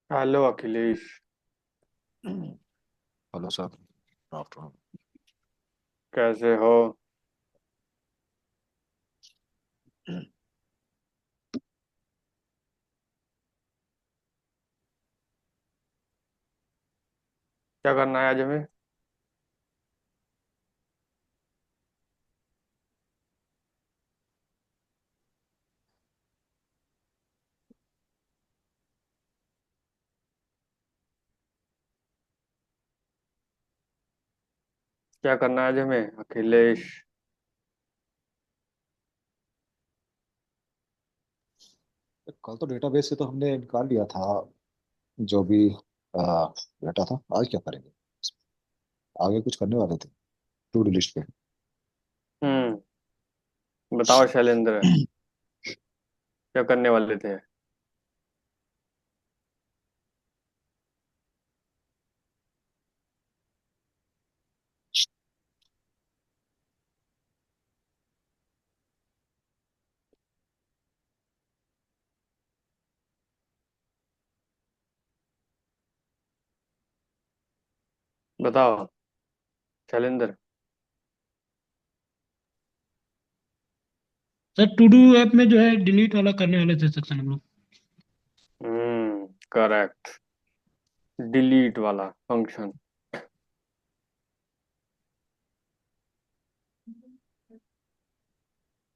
Hello Akhilesh. Hello sir. Good afternoon. कैसे हो? क्या करना है आज हमें? क्या करना है आज हमें अखिलेश? कल तो डेटाबेस से तो हमने निकाल लिया था जो भी डाटा था। आज क्या करेंगे? आगे कुछ करने वाले थे टू डू लिस्ट पे। हम्म। बताओ शैलेंद्र, क्या करने वाले थे? बताओ Shailendra. Sir to do app में जो है डिलीट वाला करने वाले थे सेक्शन हम लोग। करेक्ट। डिलीट वाला फंक्शन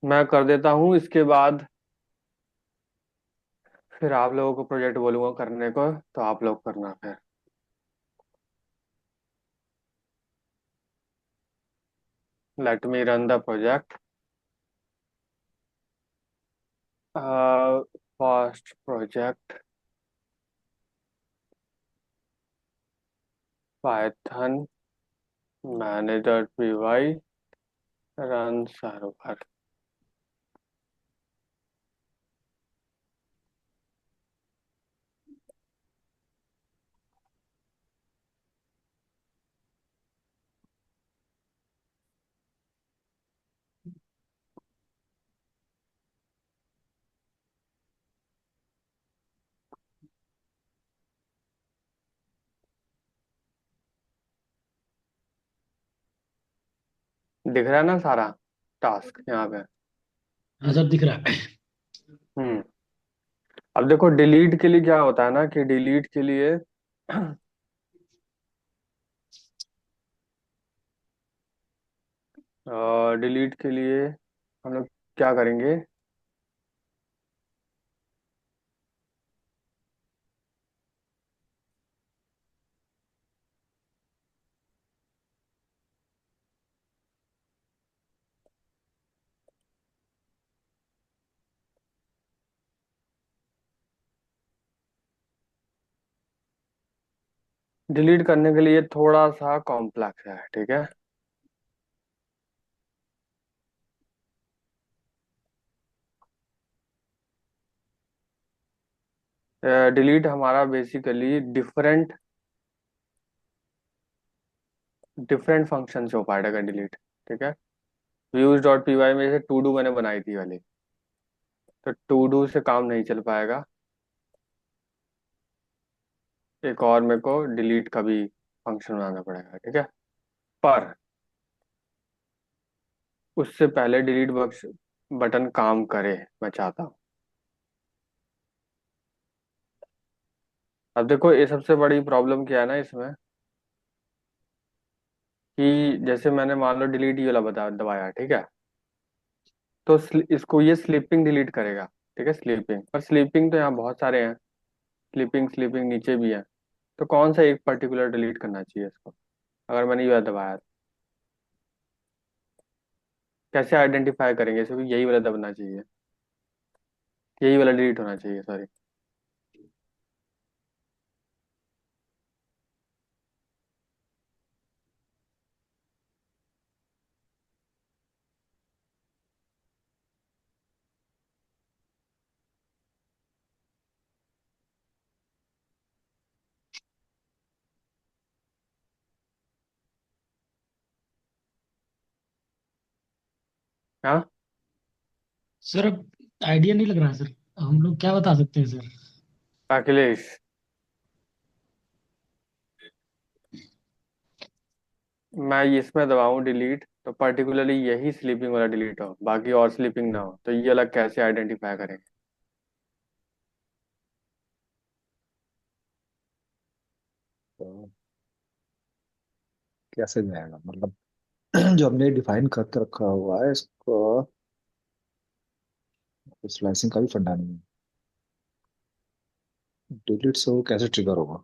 मैं कर देता हूँ। इसके बाद फिर आप लोगों को प्रोजेक्ट बोलूंगा करने को, तो आप लोग करना फिर। Let me run the project. First project Python मैनेजर.py रन सर्वर। दिख रहा है ना सारा टास्क यहाँ पे? हाँ सर दिख रहा है। हम्म। अब देखो डिलीट के लिए क्या होता है ना, कि डिलीट के लिए डिलीट के लिए हम लोग क्या करेंगे? डिलीट करने के लिए थोड़ा सा कॉम्प्लेक्स है, ठीक है। डिलीट हमारा बेसिकली डिफरेंट डिफरेंट फंक्शन से हो पाएगा डिलीट, ठीक है। views.py में जैसे टू डू मैंने बनाई थी वाली, तो टू डू से काम नहीं चल पाएगा। एक और मेरे को डिलीट का भी फंक्शन बनाना पड़ेगा, ठीक है। पर उससे पहले डिलीट बक्स बटन काम करे, मैं चाहता हूँ। अब देखो ये सबसे बड़ी प्रॉब्लम क्या है ना इसमें, कि जैसे मैंने मान लो डिलीट ये वाला बता दबाया, ठीक है। तो इसको ये स्लीपिंग डिलीट करेगा, ठीक है। स्लीपिंग, पर स्लीपिंग तो यहाँ बहुत सारे हैं। स्लीपिंग स्लीपिंग नीचे भी है। तो कौन सा एक पर्टिकुलर डिलीट करना चाहिए इसको, अगर मैंने ये वाला दबाया तो? कैसे आइडेंटिफाई करेंगे इसको कि यही वाला दबना चाहिए, यही वाला डिलीट होना चाहिए, सॉरी। हाँ। सर अब आइडिया नहीं लग रहा है सर। हम लोग क्या बता सकते हैं सर? अखिलेश, मैं इसमें दबाऊं डिलीट तो पर्टिकुलरली यही स्लीपिंग वाला डिलीट हो, बाकी और स्लीपिंग ना हो, तो ये अलग कैसे आइडेंटिफाई करेंगे? तो कैसे जाएगा मतलब? जो हमने डिफाइन करके रखा हुआ है इसको, स्लाइसिंग का भी फंडा नहीं है। डिलीट से वो कैसे ट्रिगर होगा?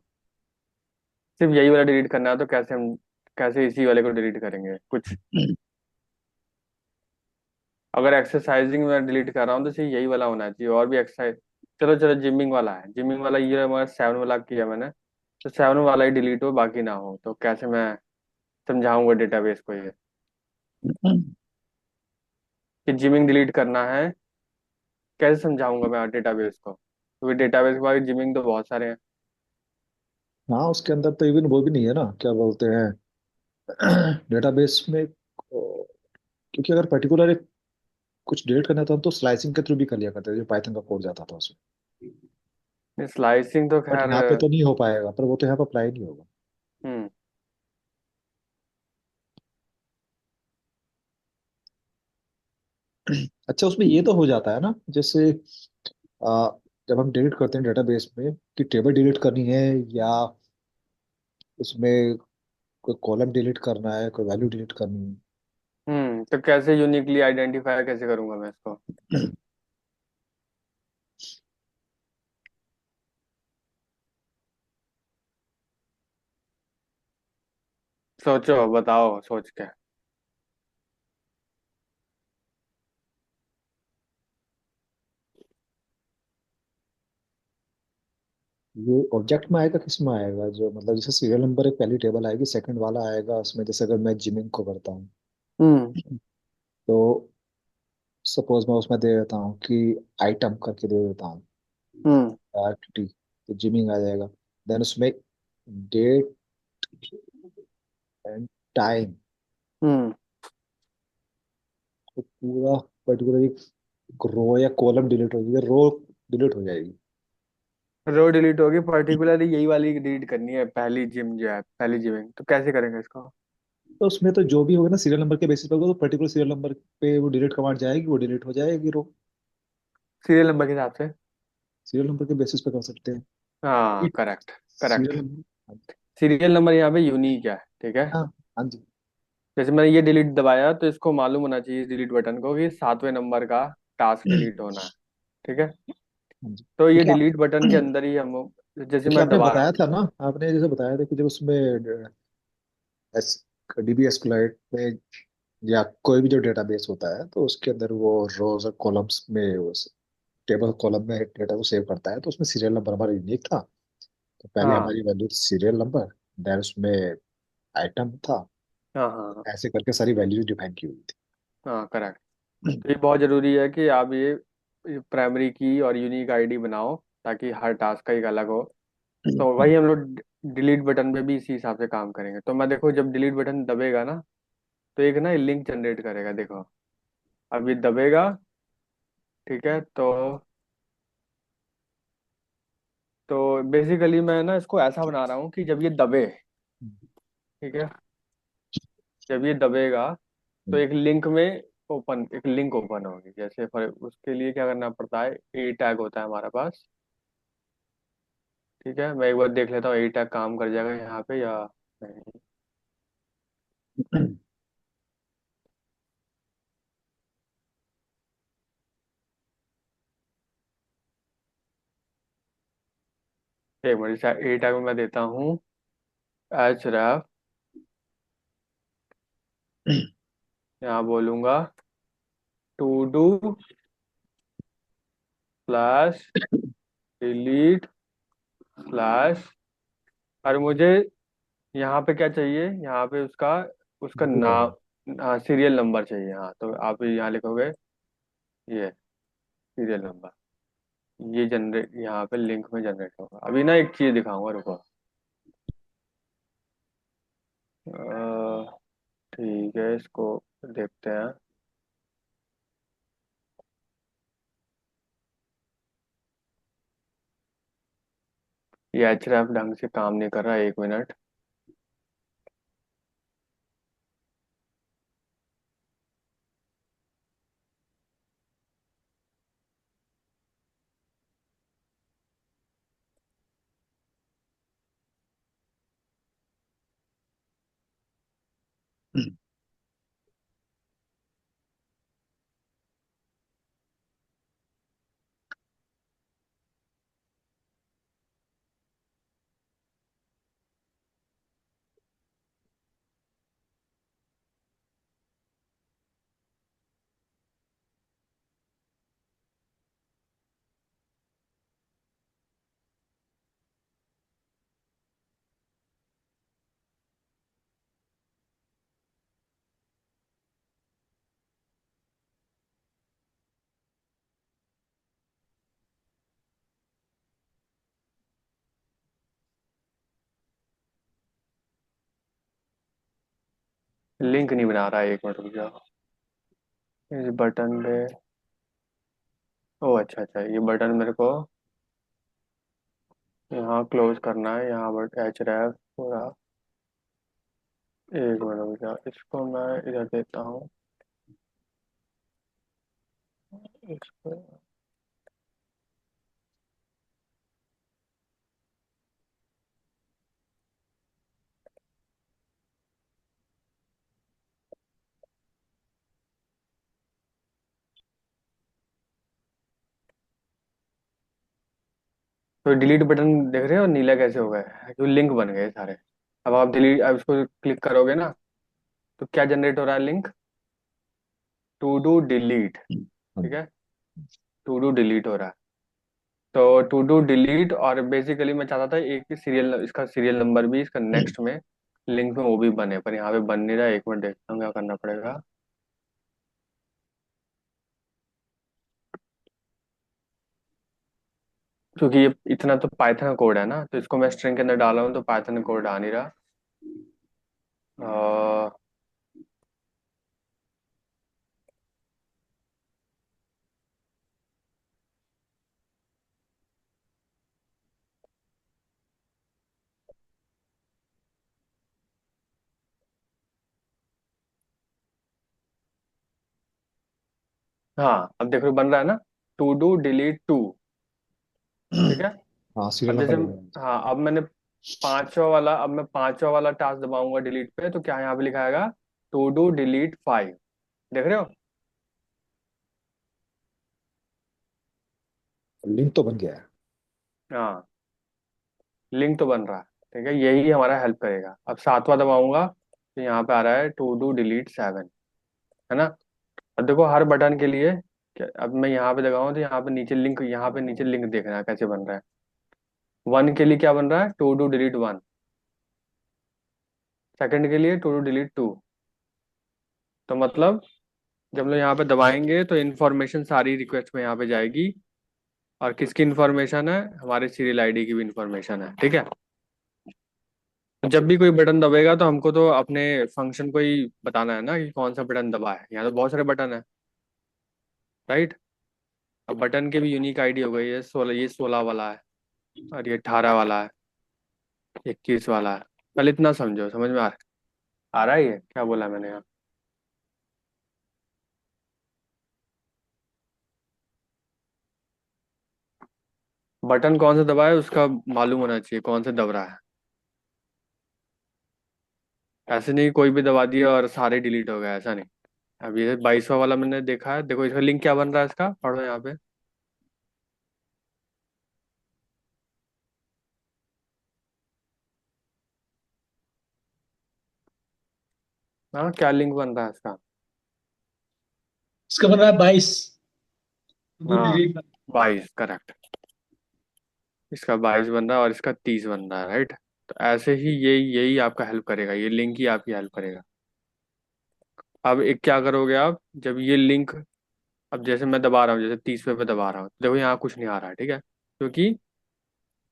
सिर्फ यही वाला डिलीट करना है तो कैसे हम, कैसे इसी वाले को डिलीट करेंगे कुछ? अगर एक्सरसाइजिंग में डिलीट कर रहा हूँ तो सिर्फ यही वाला होना चाहिए, और भी एक्सरसाइज। चलो चलो, जिमिंग वाला है, जिमिंग वाला ये हमारा 7 वाला किया मैंने, तो 7 वाला ही डिलीट हो बाकी ना हो, तो कैसे मैं समझाऊंगा डेटाबेस को ये कि जिमिंग डिलीट करना है? कैसे समझाऊंगा मैं डेटाबेस को, क्योंकि डेटाबेस के बाद जिमिंग तो बहुत सारे हैं। हाँ, उसके अंदर तो इवन वो भी नहीं है ना, क्या बोलते हैं, डेटाबेस में क्योंकि अगर पर्टिकुलर एक कुछ डिलीट करना था हम तो स्लाइसिंग के थ्रू भी कर लिया करते थे, जो पाइथन का कोड जाता था उसमें। स्लाइसिंग तो बट खैर। यहाँ पे तो नहीं हो पाएगा, पर वो तो यहाँ पे अप्लाई नहीं होगा। हम्म। अच्छा, उसमें ये तो हो जाता है ना, जैसे आ, जब हम डिलीट करते हैं डेटाबेस में, कि टेबल डिलीट करनी है या उसमें कोई कॉलम डिलीट करना है, कोई वैल्यू डिलीट करनी तो कैसे यूनिकली आइडेंटिफाई कैसे करूंगा मैं इसको? है। सोचो, बताओ सोच के। ये ऑब्जेक्ट में आएगा, किस में आएगा, जो मतलब जैसे सीरियल नंबर एक पहली टेबल आएगी, सेकंड वाला आएगा उसमें, जैसे अगर मैं जिमिंग को करता हूँ हम्म। तो सपोज मैं उसमें दे देता हूँ कि आइटम करके दे देता हूँ, हम्म। टी, तो जिमिंग आ जाएगा। देन उसमें डेट एंड टाइम, हम्म। तो पूरा पर्टिकुलर रो या कॉलम डिलीट हो जाएगी, रो डिलीट हो जाएगी। रो डिलीट होगी, पर्टिकुलरली यही वाली डिलीट करनी है, पहली जिम जो है, पहली जिमिंग, तो कैसे करेंगे इसको? तो उसमें तो जो भी होगा ना सीरियल नंबर के बेसिस पे होगा, तो पर्टिकुलर सीरियल नंबर पे वो डिलीट कमांड जाएगी, वो डिलीट हो जाएगी रो। सीरियल नंबर के हिसाब से। सीरियल नंबर के बेसिस पे कर सकते हैं। हाँ, correct. Correct. Serial number. Serial number यहाँ पे यूनिक है, ठीक है। हाँ, हाँ जी। जैसे मैंने ये डिलीट दबाया तो इसको मालूम होना चाहिए, इस डिलीट बटन को, कि 7वें नंबर का टास्क डिलीट होना है, ठीक है। हाँ जी, तो ये क्योंकि डिलीट बटन के अंदर ही हम, जैसे क्योंकि मैं आपने दबा रहा बताया हूँ। था ना, आपने जैसे बताया था कि जब उसमें एस डीबी एसक्यूएल में या कोई भी जो डेटाबेस होता है, तो उसके अंदर वो रोज और कॉलम्स में उस टेबल कॉलम में डेटा को सेव करता है, तो उसमें सीरियल नंबर हमारा यूनिक था। तो पहले हाँ हमारी वैल्यू सीरियल नंबर, देन उसमें आइटम था, हाँ हाँ ऐसे करके सारी वैल्यूज डिफाइन की हुई हाँ, करेक्ट। थी। तो ये बहुत ज़रूरी है कि आप ये प्राइमरी की और यूनिक आईडी बनाओ, ताकि हर टास्क का एक अलग हो। तो वही हम लोग डिलीट बटन पे भी इसी हिसाब से काम करेंगे। तो मैं देखो, जब डिलीट बटन दबेगा ना, तो एक ना लिंक जनरेट करेगा, देखो। अब ये दबेगा, ठीक है। तो बेसिकली मैं ना इसको ऐसा बना रहा हूँ कि जब ये दबे, ठीक है, जब ये दबेगा तो एक लिंक ओपन होगी, जैसे फॉर उसके लिए क्या करना पड़ता है, ए टैग होता है हमारे पास, ठीक है। मैं एक बार देख लेता हूँ ए टैग काम कर जाएगा यहाँ पे या नहीं। एक मिनट, ए टैग में मैं देता हूँ एच रैफ, यहाँ बोलूंगा to do slash delete slash, और मुझे यहाँ पे क्या चाहिए, यहाँ पे उसका उसका नाम, हाँ, सीरियल नंबर चाहिए। हाँ, तो आप यहाँ लिखोगे ये सीरियल नंबर, ये जनरेट यहाँ पे लिंक में जनरेट होगा। अभी ना एक चीज दिखाऊंगा, रुको। ठीक है, इसको देखते हैं। ये एचरएफ ढंग से काम नहीं कर रहा, 1 मिनट। लिंक नहीं बना रहा है, एक मिनट रुक जाओ। इस बटन पे, ओ अच्छा अच्छा, ये बटन मेरे को यहाँ क्लोज करना है, यहाँ बट एच रैप पूरा। एक मिनट रुक जाओ, इसको मैं इधर देता हूँ, इसको। तो डिलीट बटन देख रहे हो नीला कैसे हो गया है, जो लिंक बन गए सारे। अब आप डिलीट, अब इसको क्लिक करोगे ना, तो क्या जनरेट हो रहा है, लिंक टू डू डिलीट। ठीक हम्म, है, टू डू डिलीट हो रहा है। तो टू डू डिलीट, और बेसिकली मैं चाहता था एक सीरियल, इसका सीरियल नंबर भी इसका नेक्स्ट में लिंक में वो भी बने, पर यहाँ पे बन नहीं रहा है। एक मिनट देखता हूँ क्या करना पड़ेगा। क्योंकि ये इतना तो पाइथन का कोड है ना, तो इसको मैं स्ट्रिंग के अंदर डाला हूँ तो पाइथन का कोड आ नहीं रहा। अ, हाँ अब देख रहे हो बन रहा है ना, टू डू डिलीट टू। ठीक है। हाँ सीरियल अब जैसे, नंबर। हाँ अब मैंने पांचवा वाला, अब मैं पांचवा वाला टास्क दबाऊंगा डिलीट पे, तो क्या यहाँ पे लिखा आएगा, टू डू डिलीट फाइव। देख रहे हो। लिंक तो बन गया है। हाँ, लिंक तो बन रहा है। ठीक है, यही हमारा हेल्प करेगा। अब सातवां दबाऊंगा तो यहाँ पे आ रहा है टू डू डिलीट सेवन, है ना। अब देखो हर बटन के लिए अब मैं यहाँ पे दबाऊँ तो यहाँ पे नीचे लिंक, यहाँ पे नीचे लिंक देखना है कैसे बन रहा है। वन के लिए क्या बन रहा है, to do delete one. Second के लिए टू डू डिलीट टू। तो मतलब जब लोग यहाँ पे दबाएंगे तो इन्फॉर्मेशन सारी रिक्वेस्ट में यहाँ पे जाएगी। और किसकी इन्फॉर्मेशन है, हमारे सीरियल आईडी की भी इन्फॉर्मेशन है। ठीक है। जब भी कोई बटन दबेगा तो हमको तो अपने फंक्शन को ही बताना है ना कि कौन सा बटन दबा है। यहाँ तो बहुत सारे बटन है, राइट। अब बटन के भी यूनिक आईडी हो गई है, 16, ये 16 वाला है, और ये 18 वाला है, 21 वाला है। पहले इतना समझो, समझ में आ रहा है ये क्या बोला मैंने यहाँ। बटन कौन सा दबा है उसका मालूम होना चाहिए, कौन सा दब रहा है। ऐसे नहीं कोई भी दबा दिया और सारे डिलीट हो गए, ऐसा नहीं। अब ये 22वां वाला मैंने देखा है, देखो इसका लिंक क्या बन रहा है, इसका पढ़ो यहाँ पे। हाँ, क्या लिंक बन रहा है इसका। इसका बन रहा है 22। दो हाँ, डिलीट। 22 करेक्ट। इसका 22 बन रहा है और इसका 30 बन रहा है, राइट। तो ऐसे ही यही यही आपका हेल्प करेगा, ये लिंक ही आपकी हेल्प करेगा। अब एक क्या करोगे आप, जब ये लिंक, अब जैसे मैं दबा रहा हूँ, जैसे 30 पे दबा रहा हूँ, देखो यहाँ कुछ नहीं आ रहा है, ठीक है, क्योंकि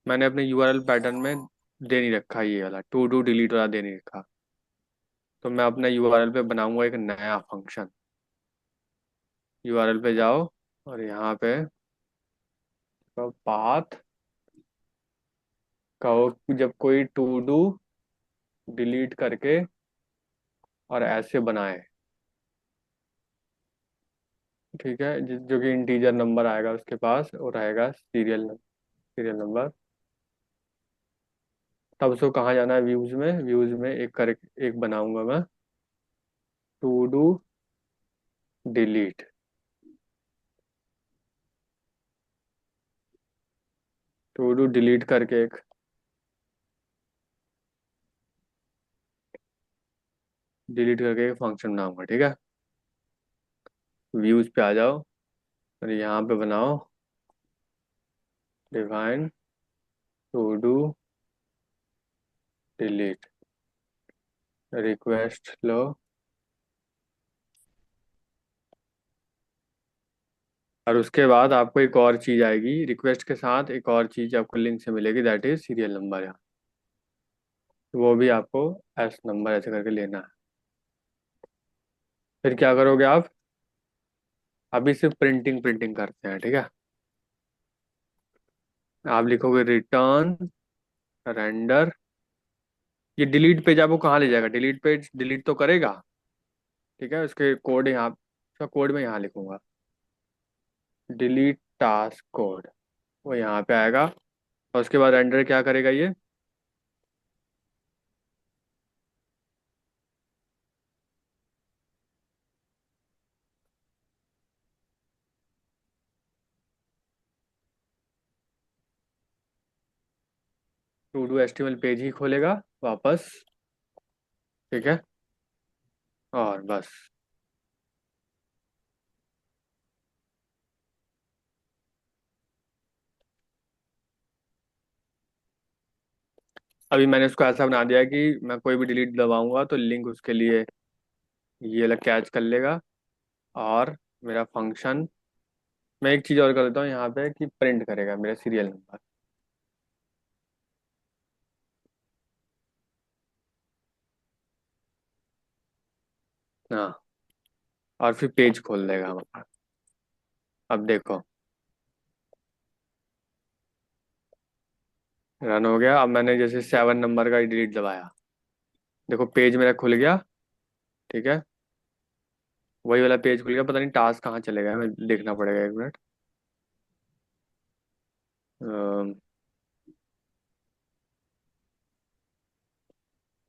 मैंने अपने यूआरएल पैटर्न में दे नहीं रखा, ये वाला टू डू डिलीट वाला दे नहीं रखा। तो मैं अपने यूआरएल पे बनाऊंगा एक नया फंक्शन। यूआरएल पे जाओ और यहाँ पे पाथ कहो कि जब कोई टू डू डिलीट करके और ऐसे बनाए, ठीक है, जो कि इंटीजर नंबर आएगा उसके पास और रहेगा सीरियल नंबर। तब उसको कहाँ जाना है, व्यूज में, व्यूज में एक बनाऊंगा मैं, to do delete. To do delete करके एक, डिलीट करके एक फंक्शन बनाऊंगा, ठीक है। व्यूज पे आ जाओ और यहाँ पे बनाओ define to do delete, request लो। और उसके बाद आपको एक और चीज आएगी रिक्वेस्ट के साथ, एक और चीज आपको लिंक से मिलेगी, दैट इज सीरियल नंबर। यहाँ वो भी आपको एस नंबर ऐसे करके लेना है। फिर क्या करोगे आप? अभी सिर्फ प्रिंटिंग प्रिंटिंग करते हैं, ठीक है। आप लिखोगे रिटर्न रेंडर। ये डिलीट पेज आपको कहाँ ले जाएगा? डिलीट पेज डिलीट तो करेगा, ठीक है। उसके कोड यहाँ, उसका कोड मैं यहाँ लिखूंगा, डिलीट टास्क कोड, वो यहाँ पे आएगा। और उसके बाद रेंडर क्या करेगा ये? टू डू एचटीएमएल पेज ही खोलेगा वापस, ठीक है। और बस। अभी मैंने उसको ऐसा बना दिया है कि मैं कोई भी डिलीट दबाऊंगा तो लिंक उसके लिए ये अलग कैच कर लेगा। और मेरा फंक्शन, मैं एक चीज़ और कर देता हूँ यहाँ पे कि प्रिंट करेगा मेरा सीरियल नंबर। हाँ, और फिर पेज खोल देगा हमारा। अब देखो, रन हो गया। अब मैंने जैसे 7 नंबर का डिलीट दबाया, देखो पेज मेरा खुल गया, ठीक है। वही वाला पेज खुल गया, पता नहीं टास्क कहाँ चले गया, हमें देखना पड़ेगा, 1 मिनट।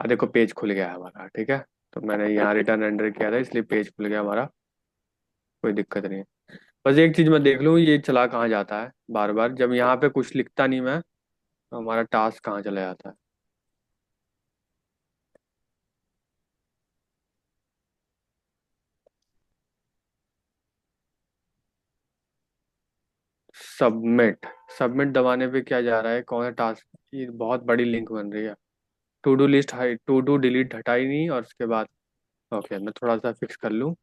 देखो पेज खुल गया है हमारा, ठीक है। तो मैंने यहाँ रिटर्न एंटर किया था इसलिए पेज खुल गया हमारा, कोई दिक्कत नहीं है। बस एक चीज मैं देख लूँ, ये चला कहाँ जाता है बार बार, जब यहाँ पे कुछ लिखता नहीं मैं तो हमारा टास्क कहाँ चला जाता है। सबमिट। सबमिट दबाने पे क्या जा रहा है, कौन सा टास्क? ये बहुत बड़ी लिंक बन रही है। To do list, to do delete हटाई नहीं, और उसके बाद ओके मैं थोड़ा सा फिक्स कर लूँ।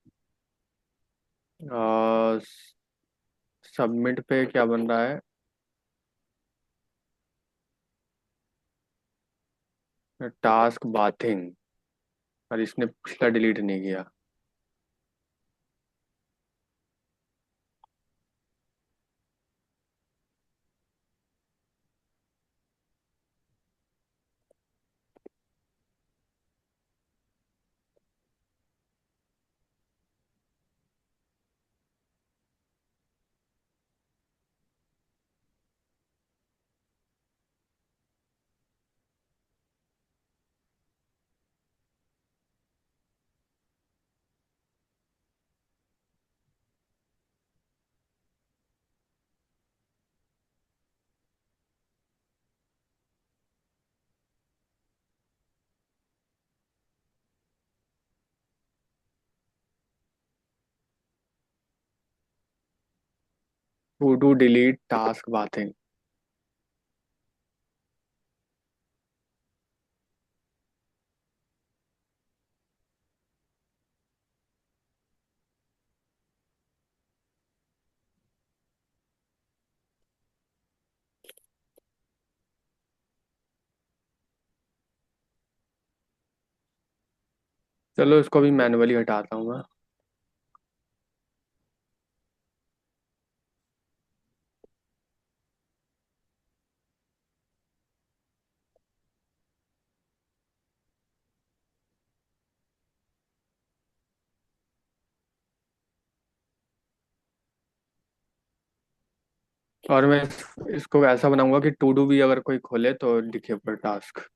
सबमिट पे क्या बन रहा है? टास्क बाथिंग, और इसने पिछला डिलीट नहीं किया। To do delete task bathing. चलो इसको भी मैनुअली हटाता हूँ मैं। और मैं इसको ऐसा बनाऊंगा कि टू डू भी अगर कोई खोले तो दिखे पर टास्क।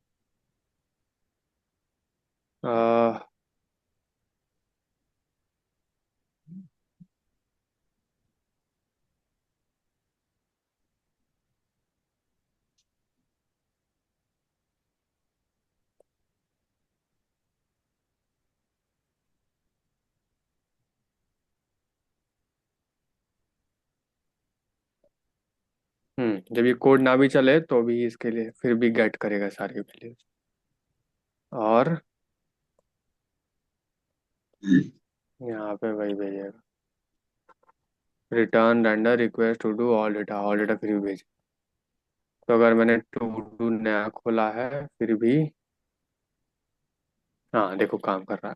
जब ये कोड ना भी चले तो भी इसके लिए फिर भी गेट करेगा सारी वैल्यूज। और यहाँ पे वही भेजेगा, return render request to do all data फिर भी भेज। तो अगर मैंने टू डू नया खोला है फिर भी, हाँ देखो काम कर रहा है।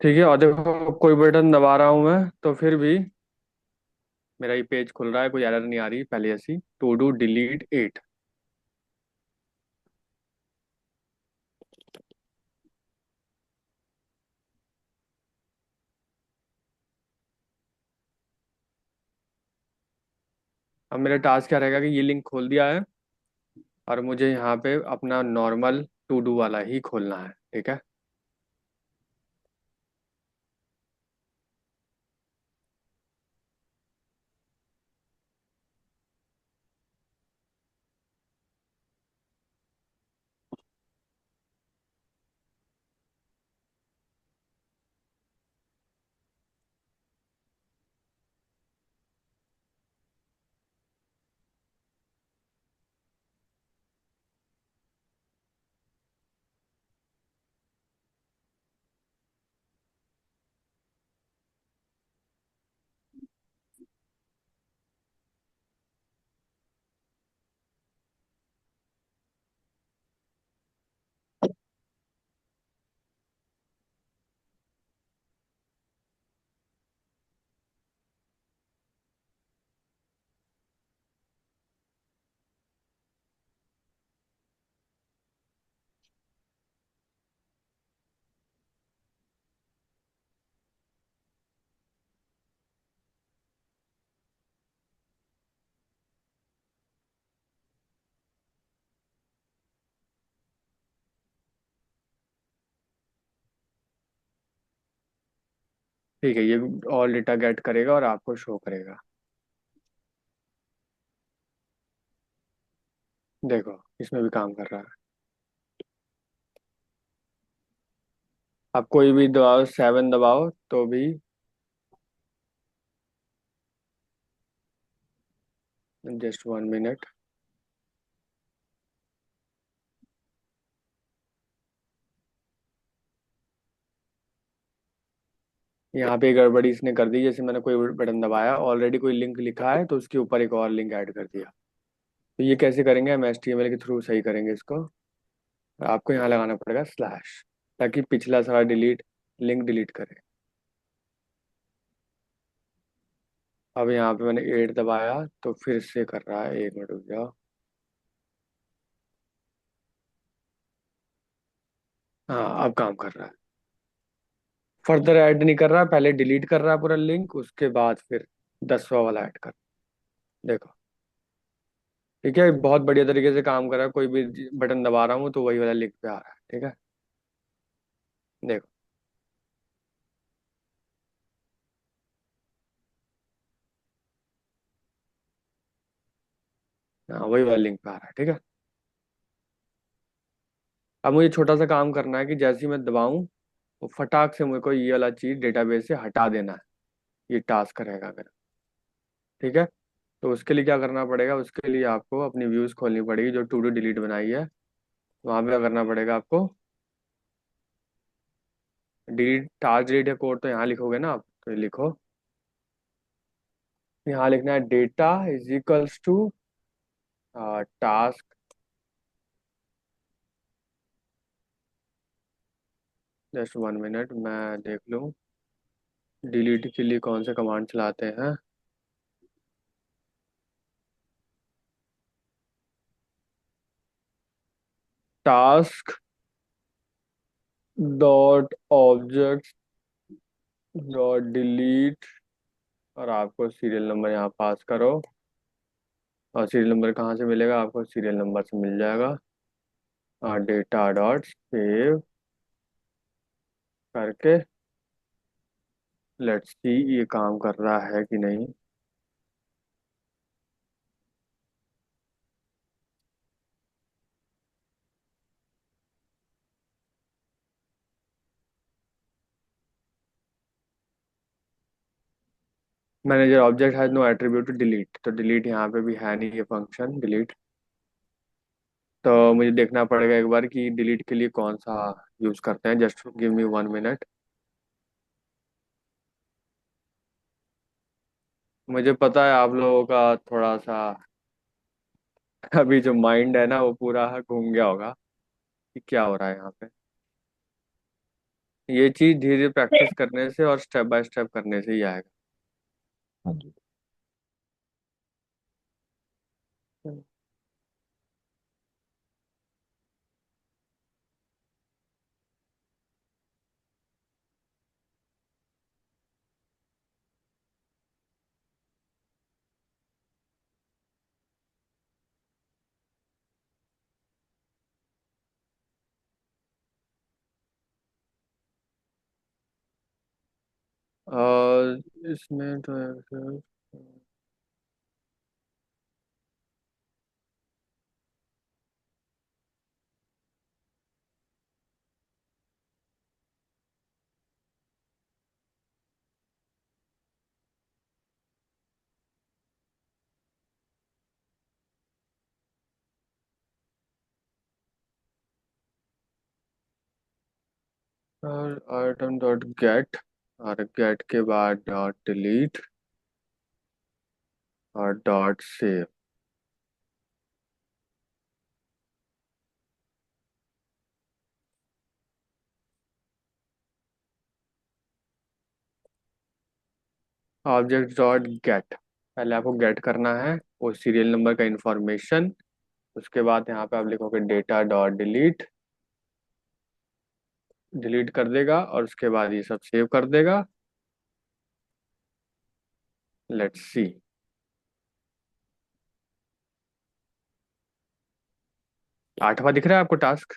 ठीक है, और देखो कोई बटन दबा रहा हूं मैं तो फिर भी मेरा ये पेज खुल रहा है, कोई एरर नहीं आ रही पहले ऐसी। To do delete 8। अब मेरा टास्क क्या रहेगा कि ये लिंक खोल दिया है और मुझे यहाँ पे अपना नॉर्मल टू डू वाला ही खोलना है, ठीक है। ठीक है, ये ऑल डेटा गेट करेगा और आपको शो करेगा। देखो इसमें भी काम कर रहा है। आप कोई भी दबाओ, 7 दबाओ तो भी। Just 1 minute. यहाँ पे गड़बड़ी इसने कर दी, जैसे मैंने कोई बटन दबाया, ऑलरेडी कोई लिंक लिखा है तो उसके ऊपर एक और लिंक ऐड कर दिया। तो ये कैसे करेंगे, हम HTML के थ्रू सही करेंगे इसको। आपको यहाँ लगाना पड़ेगा स्लैश, ताकि पिछला सारा डिलीट लिंक डिलीट करे। अब यहाँ पे मैंने 8 दबाया तो फिर से कर रहा है, 1 मिनट रुक जाओ। हाँ अब काम कर रहा है। फर्दर ऐड नहीं कर रहा, पहले डिलीट कर रहा है पूरा लिंक, उसके बाद फिर 10वां वाला ऐड कर। देखो, ठीक है, बहुत बढ़िया तरीके से काम कर रहा है। कोई भी बटन दबा रहा हूँ तो वही वाला लिंक पे आ रहा है, ठीक है। देखो, हाँ वही वाला लिंक पे आ रहा है, ठीक है। अब मुझे छोटा सा काम करना है कि जैसे ही मैं दबाऊं वो फटाक से मेरे को ये वाला चीज डेटाबेस से हटा देना है। ये टास्क रहेगा मेरा, ठीक है। तो उसके लिए क्या करना पड़ेगा, उसके लिए आपको अपनी व्यूज खोलनी पड़ेगी जो टू डू डिलीट बनाई है। वहां पे क्या करना पड़ेगा आपको, डिलीट टास्क डिलीट या कोड तो यहाँ लिखोगे ना आप, तो ये लिखो। यहाँ लिखना है data is equals to task. Just 1 minute मैं देख लूँ डिलीट के लिए कौन से कमांड चलाते हैं। Task dot object dot delete, और आपको सीरियल नंबर यहाँ पास करो। और सीरियल नंबर कहाँ से मिलेगा, आपको सीरियल नंबर से मिल जाएगा। डेटा डॉट सेव करके लेट्स सी ये काम कर रहा है कि नहीं। Manager object has no attribute delete, तो डिलीट यहाँ पे भी है नहीं, ये फंक्शन डिलीट। तो मुझे देखना पड़ेगा एक बार कि डिलीट के लिए कौन सा यूज करते हैं। Just give me 1 minute. मुझे पता है आप लोगों का थोड़ा सा अभी जो माइंड है ना वो पूरा घूम गया होगा कि क्या हो रहा है यहाँ पे। ये चीज धीरे धीरे प्रैक्टिस करने से और स्टेप बाय स्टेप करने से ही आएगा। हाँ जी। और इसमें तो और आइटम डॉट गेट, और गेट के बाद डॉट डिलीट और dot save. Object dot gate, पहले आपको गेट करना है वो सीरियल नंबर का इंफॉर्मेशन। उसके बाद यहाँ पे आप लिखोगे डेटा डॉट डिलीट, डिलीट कर देगा और उसके बाद ये सब सेव कर देगा। Let's see. 8वां दिख रहा है आपको टास्क?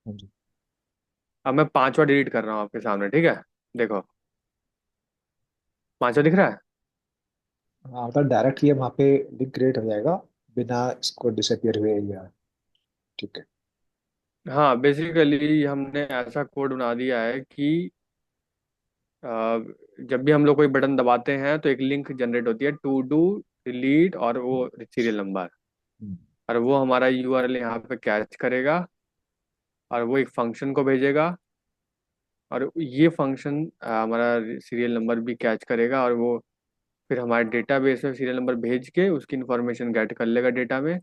हाँ जी। अब मैं 5वां डिलीट कर रहा हूँ आपके सामने, ठीक है? देखो, 5वां दिख रहा है। हाँ मतलब डायरेक्ट ये वहाँ पे लिंक क्रिएट हो जाएगा बिना इसको डिसअपियर हुए या। ठीक है। हाँ, बेसिकली हमने ऐसा कोड बना दिया है कि अ, जब भी हम लोग कोई बटन दबाते हैं तो एक लिंक जनरेट होती है, टू डू, डिलीट और वो सीरियल नंबर। हम्म। और वो हमारा यूआरएल यहाँ पे कैच करेगा और वो एक फंक्शन को भेजेगा। और ये फंक्शन हमारा सीरियल नंबर भी कैच करेगा और वो फिर हमारे डेटाबेस में सीरियल नंबर भेज के उसकी इन्फॉर्मेशन गेट कर लेगा डेटा में।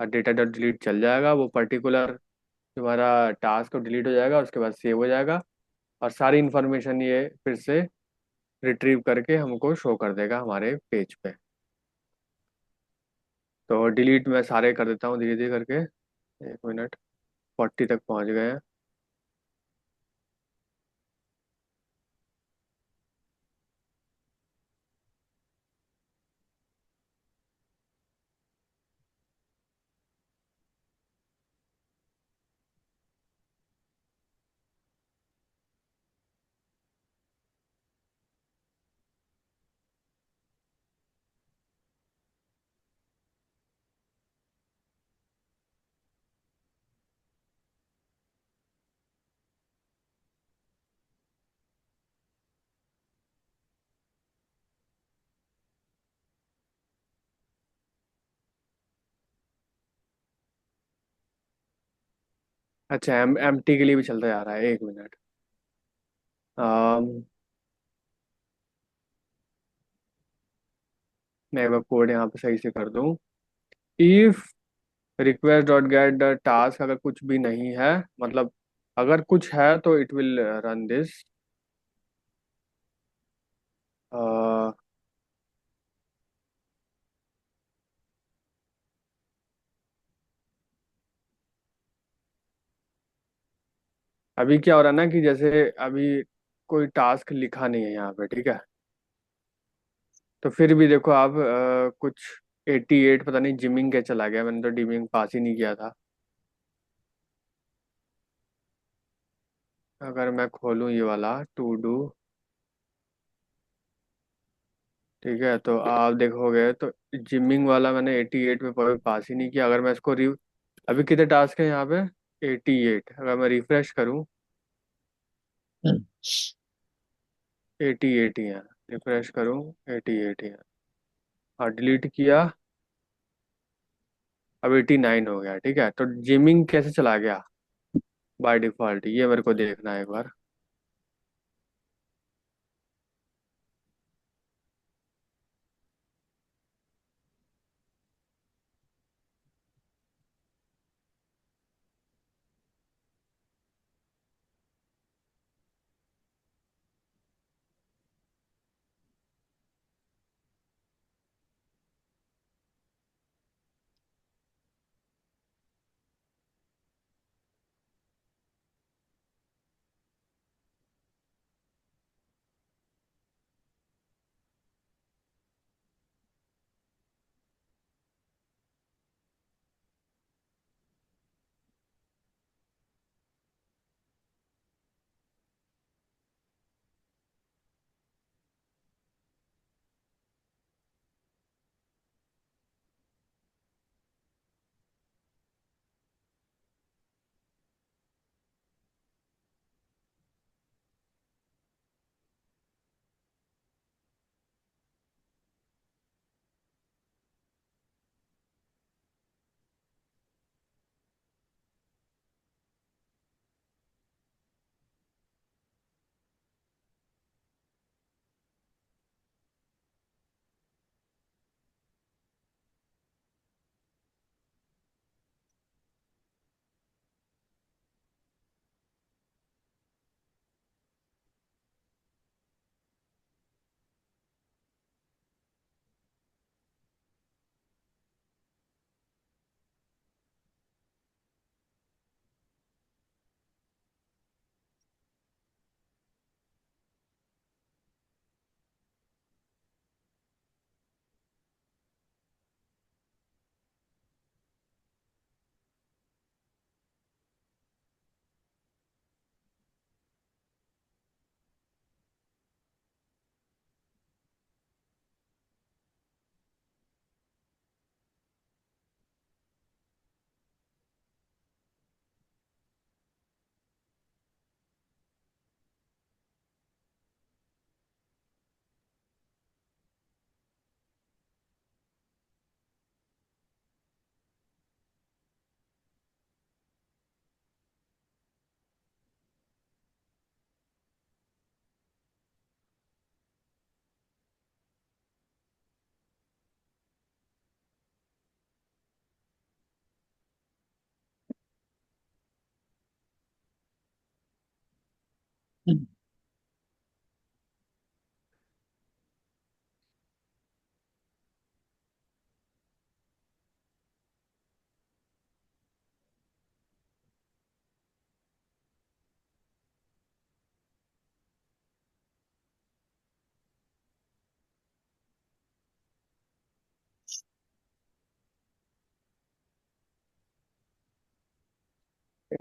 और डेटा डॉट डिलीट चल जाएगा, वो पर्टिकुलर हमारा टास्क डिलीट हो जाएगा, उसके बाद सेव हो जाएगा। और सारी इन्फॉर्मेशन ये फिर से रिट्रीव करके हमको शो कर देगा हमारे पेज पे। तो डिलीट मैं सारे कर देता हूँ धीरे धीरे करके। 1 मिनट, 40 तक पहुँच गए हैं। अच्छा, एम टी के लिए भी चलता जा रहा है, 1 मिनट। मैं एक बार कोड यहाँ पे सही से कर दूँ। If request dot get the task, अगर कुछ भी नहीं है, मतलब अगर कुछ है तो इट विल रन दिस। अभी क्या हो रहा है ना कि जैसे अभी कोई टास्क लिखा नहीं है यहाँ पे, ठीक है? तो फिर भी देखो आप कुछ 88 पता नहीं जिमिंग क्या चला गया, मैंने तो डिमिंग पास ही नहीं किया था। अगर मैं खोलूँ ये वाला टू डू, ठीक है, तो आप देखोगे तो जिमिंग वाला मैंने 88 में पास ही नहीं किया। अगर मैं इसको अभी कितने टास्क है यहाँ पे? 88। अगर मैं रिफ्रेश करूँ, 88 ही है। रिफ्रेश करूँ, 88 ही है। और डिलीट किया, अब 89 हो गया, ठीक है? तो जिमिंग कैसे चला गया बाय डिफॉल्ट, ये मेरे को देखना है एक बार।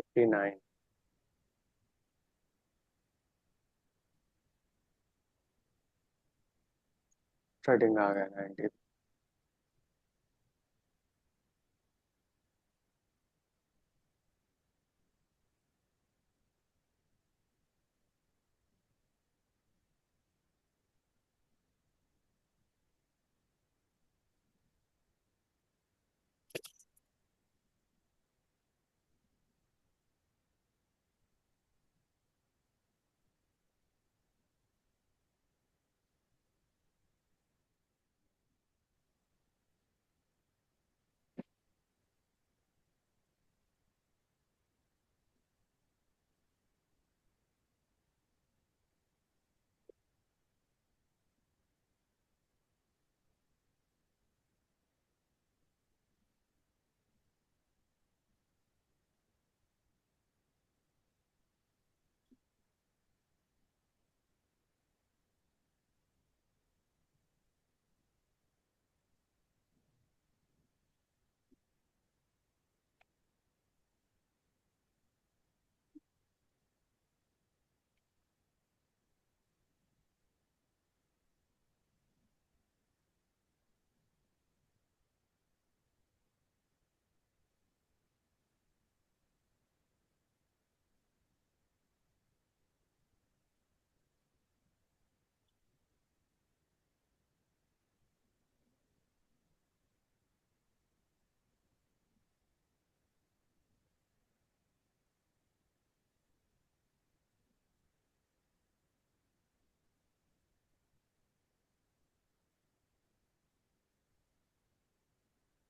89 सेटिंग आ गया 90।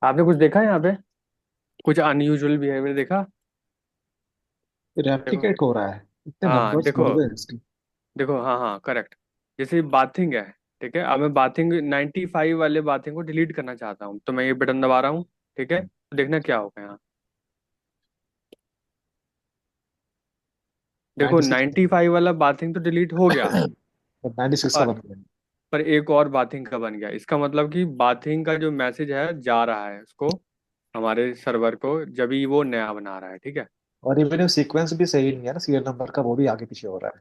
आपने कुछ देखा यहाँ पे? कुछ अनयूजुअल बिहेवियर देखा? देखो, रेप्लिकेट हो रहा है, इतने हाँ नंबर्स बढ़ देखो, गए इसके। देखो, हाँ हाँ करेक्ट। जैसे बाथिंग है, ठीक है, अब मैं बाथिंग 95 वाले बाथिंग को डिलीट करना चाहता हूँ, तो मैं ये बटन दबा रहा हूँ। ठीक है, तो देखना क्या होगा यहाँ। देखो 96 95 वाला बाथिंग तो डिलीट हो गया। 96 का पर बन गया। पर एक और बाथिंग का बन गया। इसका मतलब कि बाथिंग का जो मैसेज है जा रहा है उसको, हमारे सर्वर को, जब भी वो नया बना रहा है। ठीक है। और इवन सीक्वेंस भी सही नहीं है ना, सीरियल नंबर का वो भी आगे पीछे हो रहा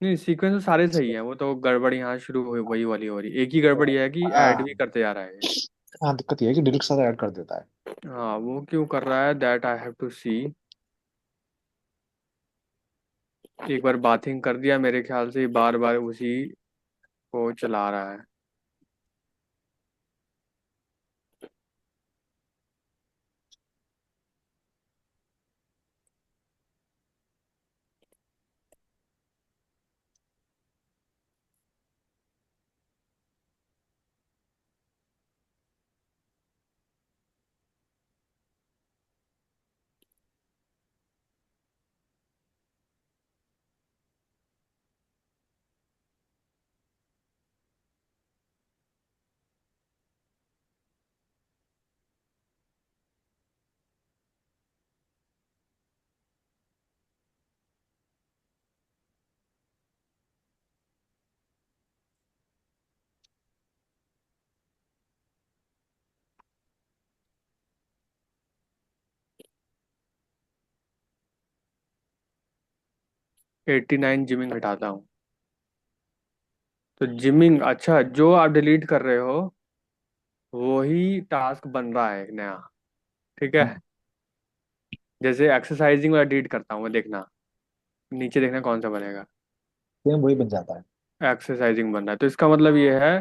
नहीं, सीक्वेंस तो सारे सही है, वो तो गड़बड़ी यहाँ शुरू हुई वही वाली हो रही। एक ही है। गड़बड़ी है कि ऐड भी हाँ करते जा रहा है ये। हाँ, दिक्कत ये है कि डिलीट सारा ऐड कर देता है। हाँ, वो क्यों कर रहा है, दैट आई हैव टू सी। एक बार बाथिंग कर दिया, मेरे ख्याल से बार बार उसी को चला रहा है। 89 जिमिंग हटाता हूँ। तो जिमिंग, अच्छा, जो आप डिलीट कर रहे हो वही टास्क बन रहा है नया। ठीक है। जैसे एक्सरसाइजिंग वाला डिलीट करता हूँ मैं, देखना नीचे, देखना कौन सा बनेगा। सेम वही बन जाता है। एक्सरसाइजिंग बन रहा है, तो इसका मतलब ये है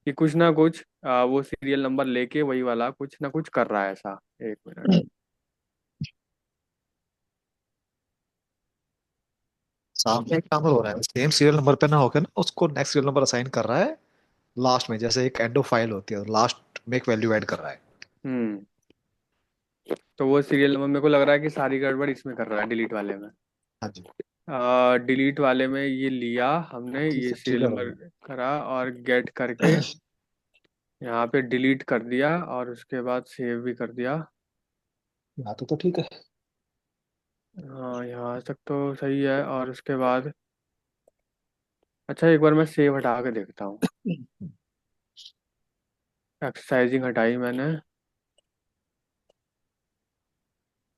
कि कुछ ना कुछ वो सीरियल नंबर लेके वही वाला कुछ ना कुछ कर रहा है ऐसा। एक मिनट। सामने एक काम हो रहा है, सेम सीरियल नंबर पे ना होकर ना उसको नेक्स्ट सीरियल नंबर असाइन कर रहा है लास्ट में, जैसे एक एंड ऑफ फाइल होती है, लास्ट में एक वैल्यू ऐड कर रहा है। हम्म। तो वो सीरियल नंबर मेरे को लग रहा है कि सारी गड़बड़ इसमें कर रहा है, डिलीट वाले में। हाँ जी। डिलीट वाले में ये लिया हमने, ठीक ये से सीरियल ट्रिगर नंबर होगा। करा और गेट करके यहाँ पे डिलीट कर दिया, और उसके बाद सेव भी कर दिया। यहाँ तो ठीक है। हाँ, यहाँ तक तो सही है। और उसके बाद, अच्छा, एक बार मैं सेव हटा के देखता हूँ। एक्सरसाइजिंग हटाई मैंने,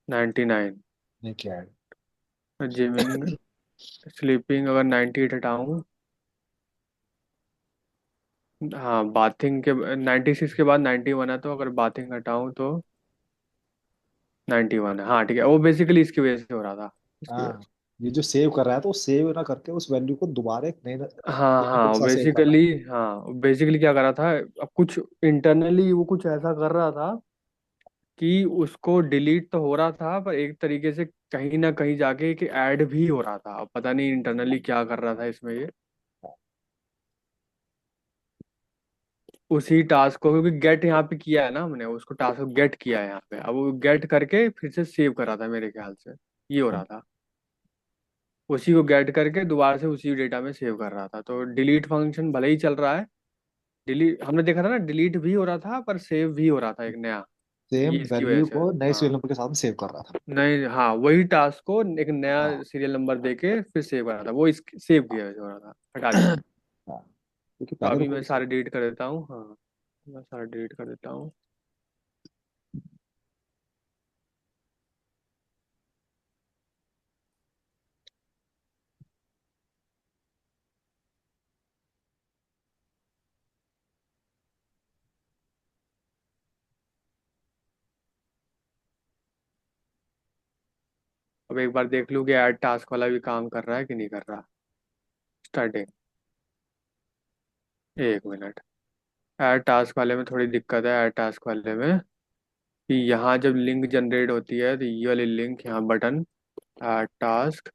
99। नहीं किया है। जिमिंग, स्लीपिंग अगर 98 हटाऊं, हाँ बाथिंग के 96 के बाद 91 है, तो अगर बाथिंग हटाऊं तो 91 है। हाँ ठीक है, वो बेसिकली इसकी वजह से हो रहा था, इसकी वजह हाँ, से। ये जो सेव कर रहा है तो सेव ना करके उस वैल्यू को दोबारा एक नए हाँ के हाँ साथ सेव कर रहा बेसिकली, हाँ बेसिकली क्या कर रहा था, अब कुछ इंटरनली वो कुछ ऐसा कर रहा था कि उसको डिलीट तो हो रहा था, पर एक तरीके से कहीं ना कहीं जाके कि ऐड भी हो रहा था। अब पता नहीं इंटरनली क्या कर रहा था इसमें ये। उसी टास्क को, क्योंकि गेट यहाँ पे किया है ना हमने, उसको टास्क को गेट किया है यहाँ पे, अब वो गेट करके फिर से सेव कर रहा था मेरे ख्याल से, ये हो है। रहा था। उसी को गेट करके दोबारा से उसी डेटा में सेव कर रहा था। तो डिलीट फंक्शन भले ही चल रहा है, डिलीट हमने देखा था ना, डिलीट भी हो रहा था पर सेव भी हो रहा था एक नया। सेम ये इसकी वजह वैल्यू से को नए हाँ। सीरियल नंबर के साथ सेव कर रहा था। नहीं हाँ, वही टास्क को एक हाँ नया सीरियल नंबर देके फिर सेव कर रहा था, वो इस सेव हाँ किया हो रहा था, हटा दिया। हाँ, क्योंकि तो पहले तो अभी कोई मैं सारे डिलीट कर देता हूँ, हाँ मैं सारे डिलीट कर देता हूँ। अब एक बार देख लूँ कि ऐड टास्क वाला भी काम कर रहा है कि नहीं कर रहा। स्टार्टिंग, एक मिनट। ऐड टास्क वाले में थोड़ी दिक्कत है, ऐड टास्क वाले में कि यहाँ जब लिंक जनरेट होती है तो ये वाली लिंक, यहाँ बटन ऐड टास्क,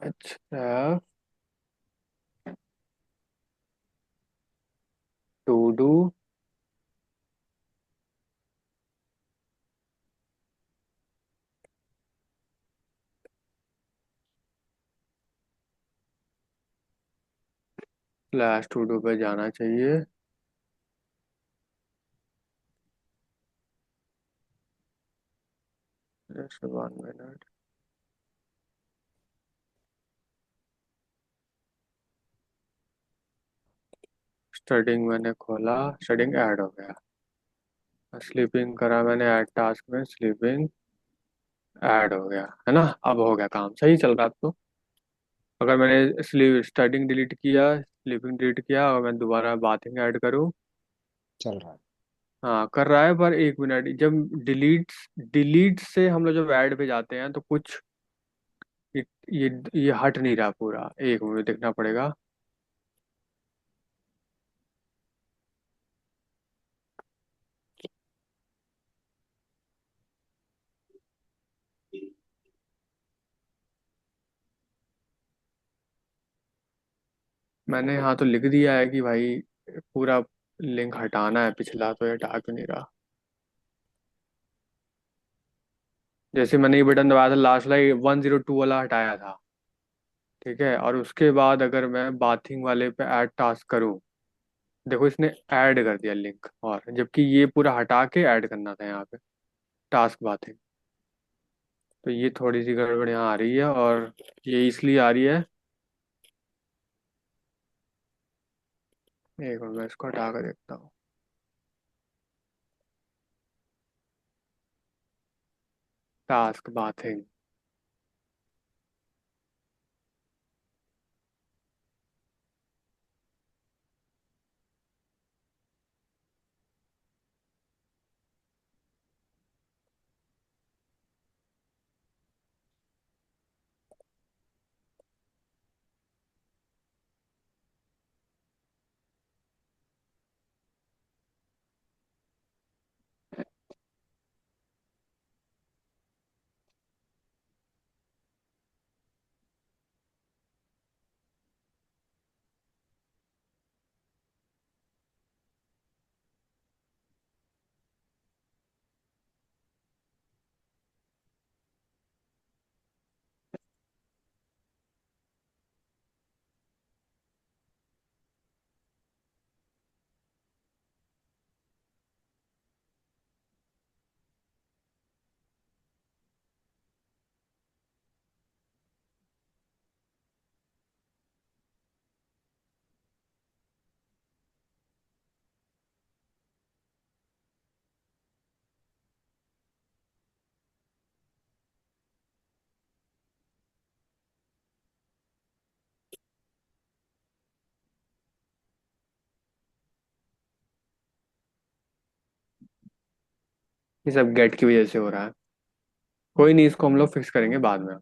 अच्छा to do, slash to do पे जाना चाहिए। Just 1 minute. स्टार्टिंग मैंने खोला, स्टार्टिंग ऐड हो गया। स्लीपिंग करा मैंने ऐड टास्क में, स्लीपिंग ऐड हो गया है ना। अब हो गया काम, सही चल रहा है अब तो। अगर मैंने स्लीप स्टार्टिंग डिलीट किया, स्लीपिंग डिलीट किया और मैं दोबारा बाथिंग ऐड करूँ, चल रहा है। हाँ कर रहा है। पर एक मिनट, जब डिलीट डिलीट से हम लोग जब ऐड पे जाते हैं तो कुछ ये ये हट नहीं रहा पूरा, एक मिनट देखना पड़ेगा। मैंने यहाँ तो लिख दिया है कि भाई पूरा लिंक हटाना है पिछला, तो ये हटा क्यों नहीं रहा। जैसे मैंने ये बटन दबाया था लास्ट लाइन 102 वाला हटाया था, ठीक है, और उसके बाद अगर मैं बाथिंग वाले पे ऐड टास्क करूँ, देखो इसने ऐड कर दिया लिंक, और जबकि ये पूरा हटा के ऐड करना था यहाँ पे टास्क बाथिंग। तो ये थोड़ी सी गड़बड़ यहाँ आ रही है, और ये इसलिए आ रही है, एक मिनट मैं इसको हटा कर देखता हूँ। टास्क बाथिंग, ये सब गेट की वजह से हो रहा है। कोई नहीं, इसको हम लोग फिक्स करेंगे बाद में।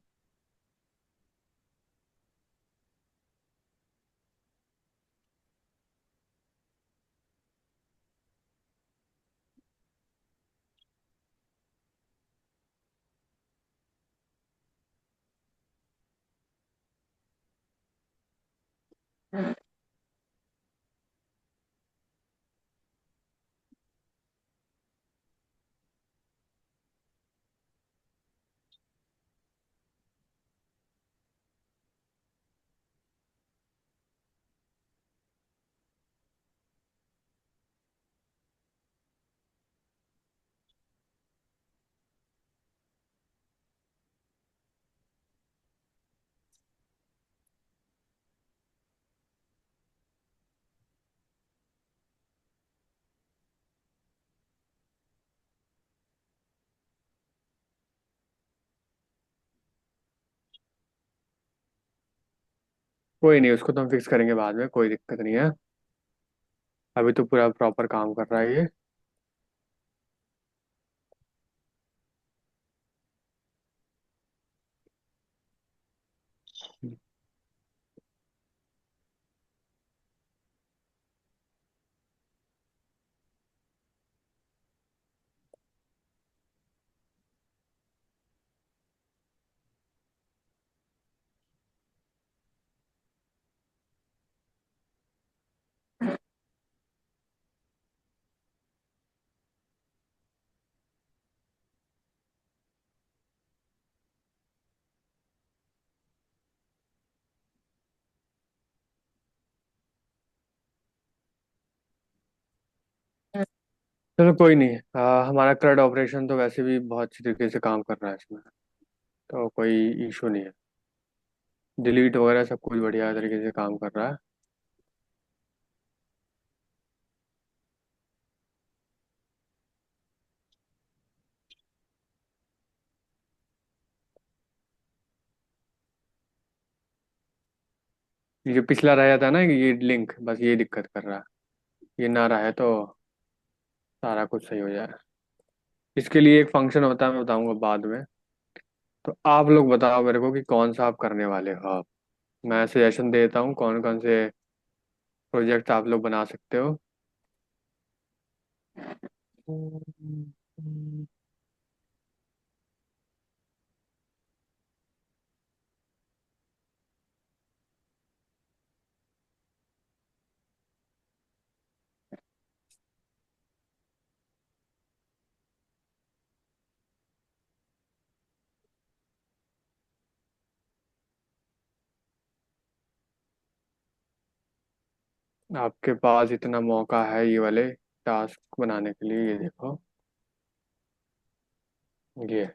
कोई नहीं, उसको तो हम फिक्स करेंगे बाद में, कोई दिक्कत नहीं है। अभी तो पूरा प्रॉपर काम कर रहा है ये। चलो कोई नहीं, हमारा क्रेड ऑपरेशन तो वैसे भी बहुत अच्छी तरीके से काम कर रहा है इसमें, तो कोई इशू नहीं है। डिलीट वगैरह सब कुछ बढ़िया तरीके से काम कर रहा है। ये जो पिछला रह जाता है ना, ये लिंक बस ये दिक्कत कर रहा है। ये ना रहे तो सारा कुछ सही हो जाए। इसके लिए एक फंक्शन होता है, मैं बताऊंगा बाद में। तो आप लोग बताओ मेरे को कि कौन सा आप करने वाले हो आप। मैं सजेशन देता हूँ कौन कौन से प्रोजेक्ट आप लोग बना सकते हो। आपके पास इतना मौका है ये वाले टास्क बनाने के लिए, ये देखो ये।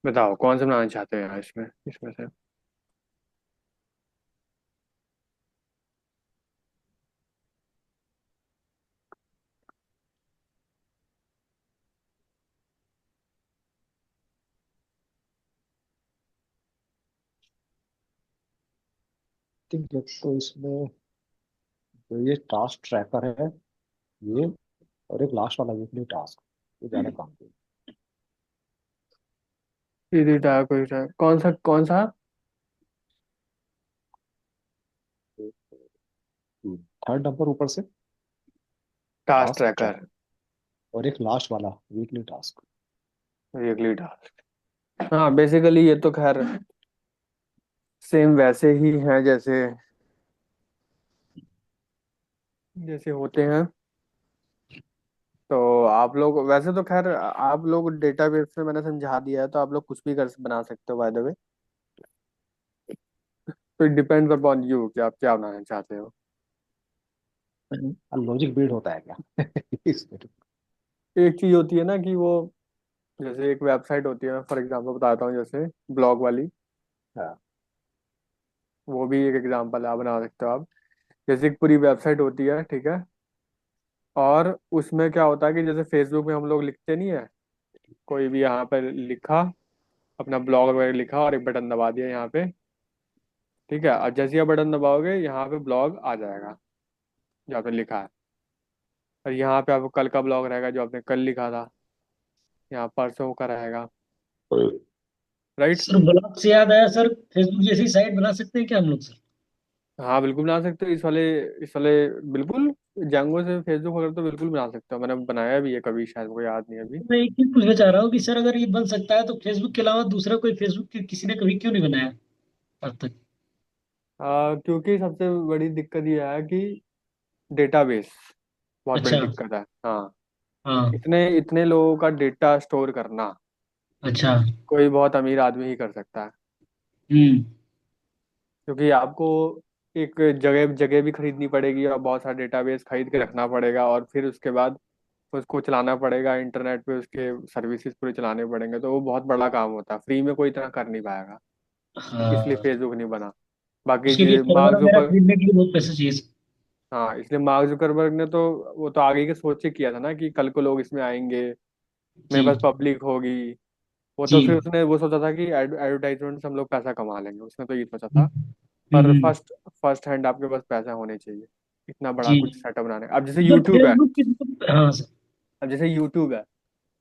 बताओ कौन सा बनाना चाहते हो यार इसमें इसमें से। थिंक तो इसमें जो ये टास्क ट्रैकर है, ये और एक लास्ट वाला वीकली टास्क, ये ज्यादा काम की। सीधी टास्क कोई टास्क कौन सा। थर्ड नंबर ऊपर से, टास्क टास्क ट्रैकर। ट्रैकर, और एक लास्ट वाला वीकली टास्क। Weekly task. हाँ बेसिकली ये तो खैर सेम वैसे ही है जैसे जैसे होते हैं। तो आप लोग वैसे तो खैर आप लोग डेटाबेस में मैंने समझा दिया है, तो आप लोग कुछ भी कर बना सकते हो बाय द वे। तो इट डिपेंड्स अपॉन यू कि आप क्या बनाना चाहते हो। लॉजिक बिल्ड होता है क्या इसमें? एक चीज होती है ना कि वो, जैसे एक वेबसाइट होती है, मैं फॉर एग्जांपल बताता हूँ, जैसे ब्लॉग वाली, हाँ। वो भी एक एग्जांपल है, आप बना सकते हो आप। जैसे एक पूरी वेबसाइट होती है, ठीक है, और उसमें क्या होता है कि जैसे फेसबुक में हम लोग लिखते नहीं है, कोई भी यहाँ पे लिखा, अपना ब्लॉग वगैरह लिखा और एक बटन दबा दिया यहाँ पे, ठीक है, और जैसे ही आप बटन दबाओगे यहाँ पे ब्लॉग आ जाएगा जो आपने लिखा है, और यहाँ पे आपको कल का ब्लॉग रहेगा जो आपने कल लिखा था, यहाँ परसों का रहेगा, राइट। सर ब्लॉग से याद आया सर, फेसबुक जैसी साइट बना सकते हैं क्या हम लोग सर? हाँ बिल्कुल बना सकते हो, इस वाले बिल्कुल, जंगो से फेसबुक वगैरह तो बिल्कुल बना सकते हो, मैंने बनाया भी है कभी, शायद मुझे याद नहीं अभी। तो मैं एक चीज पूछना चाह रहा हूँ कि सर अगर ये बन सकता है तो फेसबुक के अलावा दूसरा कोई फेसबुक किसी ने कभी क्यों नहीं बनाया आज तक? क्योंकि सबसे बड़ी दिक्कत यह है कि डेटाबेस, बहुत बड़ी अच्छा। दिक्कत है, हाँ। हाँ। इतने इतने लोगों का डेटा स्टोर करना अच्छा। कोई बहुत अमीर आदमी ही कर सकता है, हम्म। क्योंकि आपको एक जगह जगह भी खरीदनी पड़ेगी और बहुत सारा डेटाबेस खरीद के रखना पड़ेगा, और फिर उसके बाद उसको चलाना पड़ेगा इंटरनेट पे, उसके सर्विसेज पूरे चलाने पड़ेंगे, तो वो बहुत बड़ा काम होता है, फ्री में कोई इतना कर नहीं पाएगा, इसलिए हाँ, फेसबुक नहीं बना। बाकी उसके लिए सर्वर मार्क वगैरह जुकर, खरीदने के लिए बहुत पैसे चाहिए। हाँ, इसलिए मार्क जुकरबर्ग ने तो, वो तो आगे के सोच के किया था ना कि कल को लोग इसमें आएंगे, जी। मेरे पास पब्लिक होगी, वो तो फिर जी। उसने वो सोचा था कि एडवर्टाइजमेंट से हम लोग पैसा कमा लेंगे, उसने तो ये सोचा था। पर हम्म। फर्स्ट फर्स्ट हैंड आपके पास पैसा होने चाहिए, इतना बड़ा जी। कुछ सेटअप बनाने, अब जैसे सर यूट्यूब है, फेसबुक की हाँ सर। अब जैसे यूट्यूब है,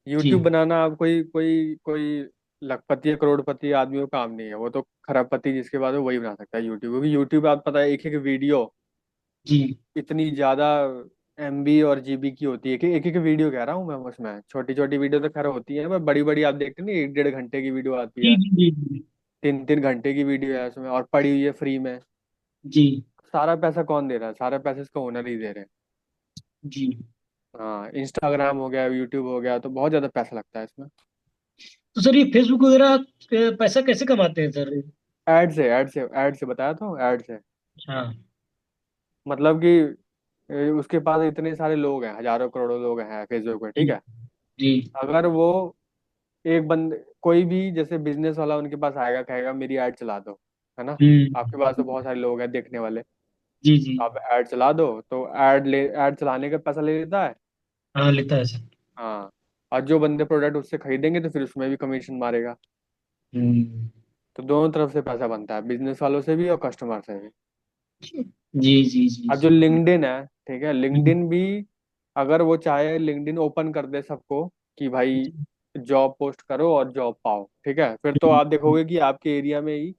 जी। यूट्यूब बनाना अब कोई कोई कोई लखपति या करोड़पति आदमियों का काम नहीं है, वो तो खरबपति जिसके पास है वही बना सकता है यूट्यूब, क्योंकि यूट्यूब आप पता है एक एक वीडियो जी। इतनी ज्यादा एमबी और जीबी की होती है कि एक एक वीडियो कह रहा हूँ मैं, उसमें छोटी छोटी वीडियो तो खैर होती है, पर बड़ी बड़ी आप देखते नहीं, 1-1.5 घंटे की वीडियो आती जी। है, जी। जी। जी। 3-3 घंटे की वीडियो है उसमें, और पड़ी हुई है फ्री में। जी। सारा पैसा कौन दे रहा है? सारा पैसा इसका ओनर ही दे रहे हैं। जी। हाँ, इंस्टाग्राम हो गया, यूट्यूब हो गया, तो बहुत ज्यादा पैसा लगता है इसमें। तो सर ये फेसबुक वगैरह पैसा कैसे कमाते हैं सर? ऐड से बताया तो, ऐड से, अच्छा। मतलब कि उसके पास इतने सारे लोग हैं, हजारों करोड़ों लोग हैं फेसबुक पे, जी। ठीक है। जी। अगर वो एक बंद कोई भी जैसे बिजनेस वाला उनके पास आएगा, कहेगा मेरी ऐड चला दो, है ना, आपके पास तो हम्म। बहुत सारे लोग हैं देखने वाले, जी। जी। आप ऐड चला दो, तो ऐड चलाने का पैसा ले लेता है। हाँ लेता है सर। हाँ, और जो बंदे प्रोडक्ट उससे खरीदेंगे तो फिर उसमें भी कमीशन मारेगा, हम्म। तो दोनों तरफ से पैसा बनता है, बिजनेस वालों से भी और कस्टमर से भी। जी। जी। जी। अब जो जी। लिंक्डइन है, ठीक है, हम्म। लिंक्डइन भी अगर वो चाहे लिंक्डइन ओपन कर दे सबको कि भाई जॉब पोस्ट करो और जॉब पाओ, ठीक है, फिर तो आप देखोगे कि आपके एरिया में ही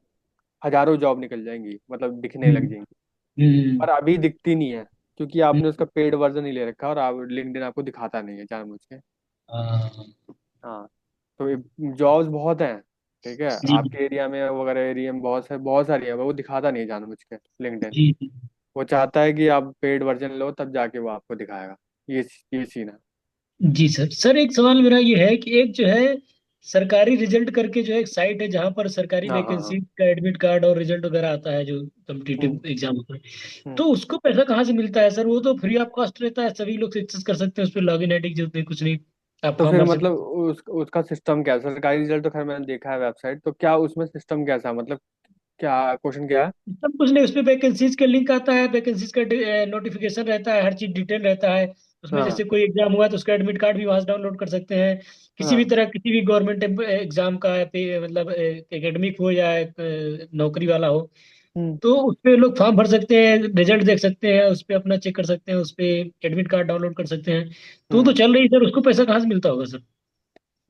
हजारों जॉब निकल जाएंगी, मतलब दिखने लग हम्म। जाएंगी। हम्म। पर अभी दिखती नहीं है, क्योंकि हम्म। आपने उसका पेड वर्जन ही ले रखा है, और आप लिंक्डइन आपको दिखाता नहीं है जानबूझ के। हाँ। हाँ, तो जॉब्स बहुत हैं, ठीक है, जी। आपके एरिया में वगैरह, एरिया में बहुत सारी है, वो दिखाता नहीं है जानबूझ के लिंक्डइन। जी। जी। वो चाहता है कि आप पेड वर्जन लो तब जाके वो आपको दिखाएगा, ये सीन है। जी सर, सर एक सवाल मेरा ये है कि एक जो है सरकारी रिजल्ट करके जो एक साइट है जहां पर सरकारी हाँ हाँ हाँ। वैकेंसी का एडमिट कार्ड और रिजल्ट वगैरह आता है जो हम्म कम्पिटिटिव एग्जाम होता है, हम्म। तो उसको पैसा कहाँ से मिलता है सर? वो तो फ्री ऑफ कॉस्ट रहता है, सभी लोग एक्सेस कर सकते हैं, उस पर लॉग इन आईडी की जरूरत नहीं, कुछ नहीं, आप तो फॉर्म फिर भर मतलब सकते उसका सिस्टम क्या है? सरकारी रिजल्ट तो खैर मैंने देखा है वेबसाइट, तो क्या उसमें सिस्टम कैसा है, मतलब क्या क्वेश्चन क्या है? हैं। सब कुछ नहीं, उस पर वैकेंसीज का लिंक आता है, वैकेंसीज का नोटिफिकेशन रहता है, हर चीज डिटेल रहता है उसमें। हाँ जैसे कोई एग्जाम हुआ तो उसका एडमिट कार्ड भी वहां से डाउनलोड कर सकते हैं, किसी भी हाँ। तरह किसी भी गवर्नमेंट एग्जाम का मतलब एकेडमिक हो या नौकरी वाला हो, हम्म तो उस पे लोग फॉर्म भर सकते हैं, रिजल्ट देख सकते हैं, उस पे अपना चेक कर सकते हैं, उस पे एडमिट कार्ड डाउनलोड कर सकते हैं। तो हम्म। चल रही है सर, उसको पैसा कहाँ से मिलता होगा सर?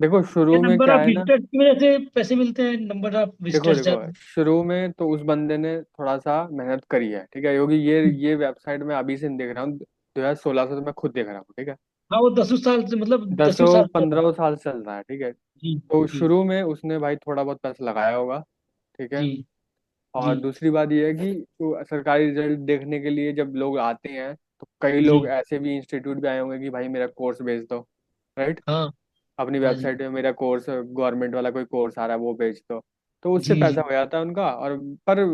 देखो ये शुरू में नंबर क्या ऑफ है ना, विजिटर्स की वजह से पैसे मिलते हैं, नंबर ऑफ देखो विजिटर्स देखो, ज्यादा। शुरू में तो उस बंदे ने थोड़ा सा मेहनत करी है, ठीक है, क्योंकि ये वेबसाइट मैं अभी से नहीं देख रहा हूँ, 2016 से तो मैं खुद देख रहा हूँ, ठीक है, हाँ वो 10 साल से, मतलब 10 साल 10-15 साल से चल रहा है, ठीक है। जी। तो जी। शुरू में उसने भाई थोड़ा बहुत पैसा लगाया होगा, ठीक है। जी। जी। और दूसरी बात यह है कि तो सरकारी रिजल्ट देखने के लिए जब लोग आते हैं, तो कई जी। लोग ऐसे भी इंस्टीट्यूट पे आए होंगे कि भाई मेरा कोर्स भेज दो, राइट, हाँ। अपनी हाँ जी। वेबसाइट में मेरा कोर्स, गवर्नमेंट वाला कोई कोर्स आ रहा है वो भेज दो, तो उससे जी। पैसा जी। हो जाता है उनका। और पर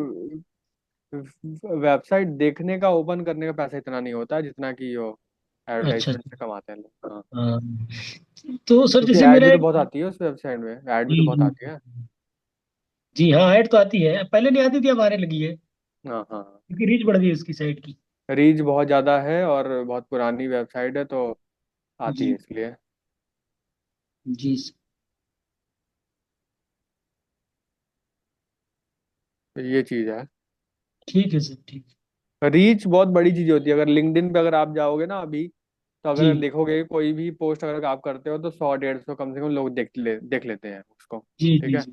वेबसाइट देखने का, ओपन करने का पैसा इतना नहीं होता जितना कि हो अच्छा एडवर्टाइजमेंट अच्छा। से कमाते हैं लोग, हाँ। हाँ, तो सर क्योंकि जैसे ऐड मेरा भी तो एक। बहुत आती है उस वेबसाइट में, ऐड भी जी तो बहुत जी आती है। जी हाँ, ऐड तो आती है, पहले नहीं आती थी, अब आने लगी है हाँ हाँ। क्योंकि रीच बढ़ गई उसकी साइट की। रीच बहुत ज्यादा है और बहुत पुरानी वेबसाइट है, तो आती है जी इसलिए। जी। तो ये चीज है। ठीक है सर, ठीक। रीच बहुत बड़ी चीज होती है। अगर लिंक्डइन पे अगर आप जाओगे ना अभी, तो जी अगर देखोगे कोई भी पोस्ट अगर आप करते हो तो 100 150 कम से कम लोग देख लेते हैं उसको। जी ठीक जी है। जी।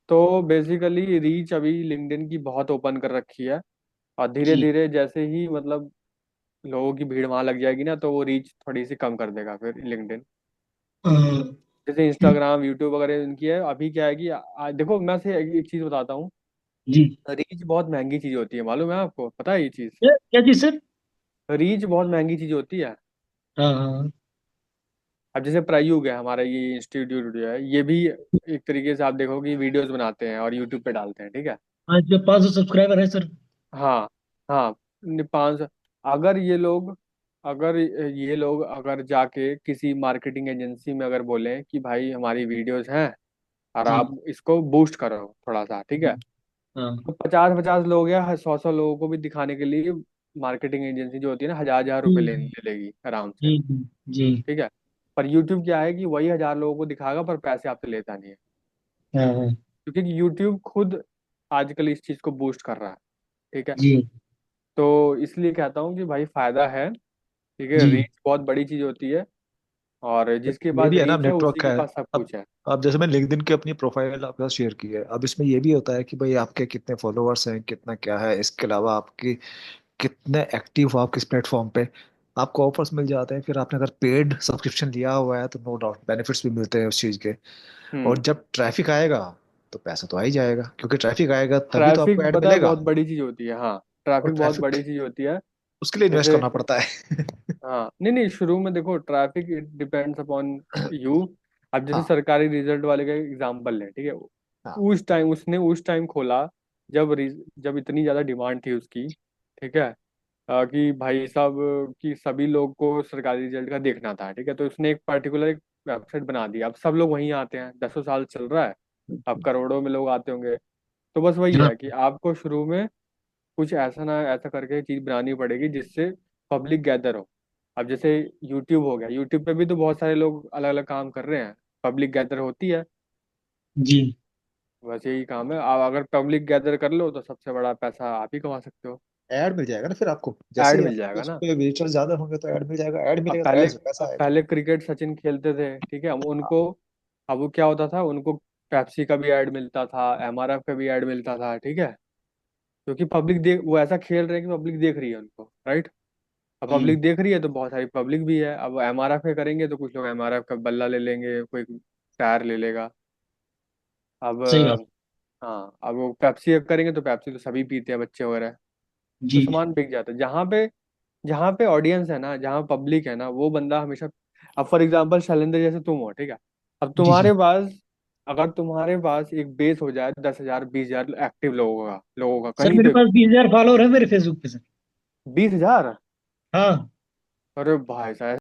तो बेसिकली रीच अभी लिंक्डइन की बहुत ओपन कर रखी है। और धीरे जी धीरे जैसे ही मतलब लोगों की भीड़ वहां लग जाएगी ना, तो वो रीच थोड़ी सी कम कर देगा फिर लिंक्डइन। हाँ, जैसे इंस्टाग्राम यूट्यूब वगैरह इनकी है। अभी क्या है कि देखो मैं से एक चीज बताता हूँ। जी। रीच बहुत महंगी चीज होती है, मालूम है आपको, पता है ये चीज? क्या क्या चीज सर? रीच बहुत महंगी चीज होती है। हाँ हाँ अब जैसे प्रयोग है हमारा, ये इंस्टीट्यूट जो है, ये भी एक तरीके से आप देखो कि वीडियोस बनाते हैं और यूट्यूब पे डालते हैं, ठीक है। हाँ, जो 500 सब्सक्राइबर है सर। हाँ हाँ। 500। अगर ये लोग ये लोग अगर जाके किसी मार्केटिंग एजेंसी में अगर बोलें कि भाई हमारी वीडियोस हैं और जी। आप इसको बूस्ट करो थोड़ा सा, ठीक है। हाँ। तो 50 50 लोग या 100 100 लोगों को भी दिखाने के लिए मार्केटिंग एजेंसी जो होती है ना, 1000 1000 रुपए हम्म, ले लेगी आराम से। जी जी जी। ठीक है। पर यूट्यूब क्या है कि वही 1000 लोगों को दिखाएगा पर पैसे आपसे लेता नहीं है। हाँ हाँ। क्योंकि यूट्यूब खुद आजकल इस चीज को बूस्ट कर रहा है। ठीक है। जी तो इसलिए कहता हूँ कि भाई फायदा है। ठीक है, जी। रीच बहुत बड़ी चीज होती है। और जिसके ये पास भी है ना, रीच है नेटवर्क उसी का के है। पास सब अब कुछ है। अब जैसे मैंने लिंक्डइन की अपनी प्रोफाइल आपके साथ शेयर की है, अब इसमें ये भी होता है कि भाई आपके कितने फॉलोअर्स हैं, कितना क्या है, इसके अलावा आपकी कितने एक्टिव हो आप किस प्लेटफॉर्म पे, आपको ऑफर्स मिल जाते हैं। फिर आपने अगर पेड सब्सक्रिप्शन लिया हुआ है तो नो डाउट बेनिफिट्स भी मिलते हैं उस चीज़ के। और हम्म। जब ट्रैफिक आएगा तो पैसा तो आ ही जाएगा, क्योंकि ट्रैफिक आएगा तभी तो आपको ट्रैफिक ऐड पता है मिलेगा। बहुत बड़ी चीज होती है, हाँ। और ट्रैफिक बहुत ट्रैफिक बड़ी चीज होती है। उसके लिए इन्वेस्ट जैसे करना पड़ता है। हाँ, नहीं नहीं, शुरू में देखो traffic it depends upon you. अब जैसे हाँ सरकारी रिजल्ट वाले का एग्जांपल है, ठीक है। हाँ। उस टाइम खोला जब इतनी ज्यादा डिमांड थी उसकी। ठीक है। कि भाई साहब कि सभी लोग को सरकारी रिजल्ट का देखना था, ठीक है। तो उसने एक पर्टिकुलर एक वेबसाइट बना दी। अब सब लोग वहीं आते हैं, 10 साल चल रहा है। अब करोड़ों में लोग आते होंगे। तो बस वही हाँ है कि आपको शुरू में कुछ ऐसा ना ऐसा करके चीज बनानी पड़ेगी जिससे पब्लिक गैदर हो। अब जैसे यूट्यूब हो गया, यूट्यूब पे भी तो बहुत सारे लोग अलग अलग काम कर रहे हैं। पब्लिक गैदर होती है। जी। बस यही काम है। आप अगर पब्लिक गैदर कर लो तो सबसे बड़ा पैसा आप ही कमा सकते हो। ऐड मिल जाएगा ना फिर आपको, जैसे ऐड ही मिल आपके जाएगा उस ना। पे विजिटर्स ज्यादा होंगे तो ऐड मिल जाएगा, ऐड मिलेगा तो ऐड से पैसा अब आएगा। पहले क्रिकेट सचिन खेलते थे, ठीक है। अब वो क्या होता था उनको, पेप्सी का भी ऐड मिलता था, एमआरएफ का भी ऐड मिलता था, ठीक है। क्योंकि पब्लिक देख वो ऐसा खेल रहे हैं कि पब्लिक देख रही है उनको, राइट। अब जी। पब्लिक देख रही है तो बहुत सारी पब्लिक भी है। अब एमआरएफ का करेंगे तो कुछ लोग एमआरएफ का बल्ला ले लेंगे, कोई टायर ले लेगा। अब सही बात। हाँ, अब वो पेप्सी करेंगे तो पेप्सी तो सभी पीते हैं, बच्चे वगैरह। तो जी सामान बिक जाता है। जहाँ पे ऑडियंस है ना, जहाँ पब्लिक है ना, वो बंदा हमेशा। अब फॉर एग्जाम्पल शैलेंद्र जैसे तुम हो, ठीक है। अब जी जी। तुम्हारे पास अगर तुम्हारे पास एक बेस हो जाए 10 000 20 000 एक्टिव लोगों का सर कहीं मेरे पे भी। पास 20,000 फॉलोअर है मेरे फेसबुक पे सर। 20 000? हाँ। अरे भाई साहब,